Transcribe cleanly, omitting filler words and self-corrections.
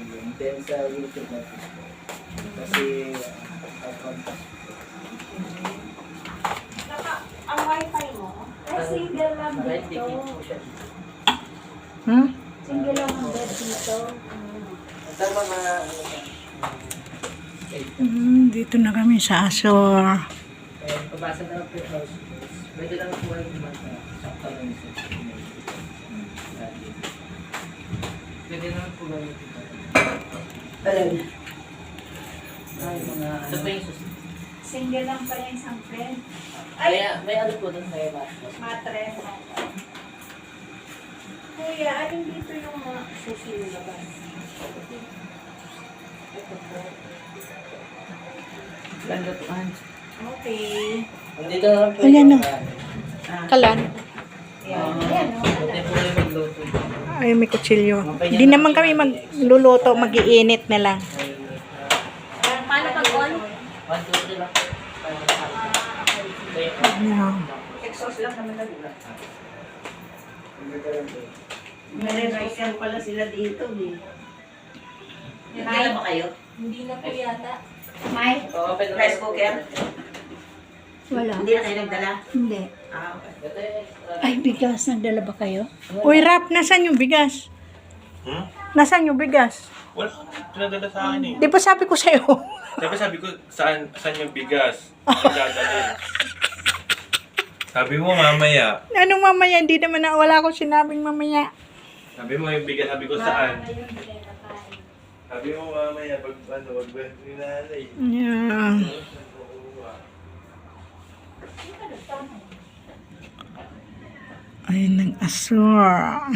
yun. Then sa YouTube na po. Kasi, account. Ang wifi mo, ay single lang dito. Hmm? Single lang ang bed dito. Ito mga, Dito na kami sa Azor. pabasa na lang po yung house. Pwede lang po yung sakta lang yung pwede lang po ba yung alin? Ay, mga, ito po yung susunod. Single lang pala yung isang friend. May ano po doon, may mattress. Matres. Kuya, alin dito yung mga susi labas? Ito po. Ganda po. Okay. Nandito na lang po Ayan yung na. Kalan. Yan. Yan, no? Hindi po yung magluto. Ay, may kutsilyo. Di naman kami magluluto, mag-iinit na lang. Paano pag-on? 1, 2, 3 lang. Yeah. Exhaust lang naman na dula. May rice pala sila dito eh. Nagdala ba kayo? Hindi na po yata. May? Rice cooker? Wala. Hindi na kayo nagdala? Hindi. Ah, okay. Ay, bigas. Nagdala ba kayo? Uy, Rap, nasan yung bigas? Nasaan yung bigas? Wala, pinadala sa akin eh. Di ba sabi ko sa'yo? Sabi ko, saan yung bigas? Dadalhin. Sabi mo mamaya. Anong mamaya? Hindi naman na wala akong sinabing mamaya. Sabi mo yung bigas, sabi ko saan? Sabi mo mamaya, pag wag ba yung nanay. Yeah. Ay, nang Azor.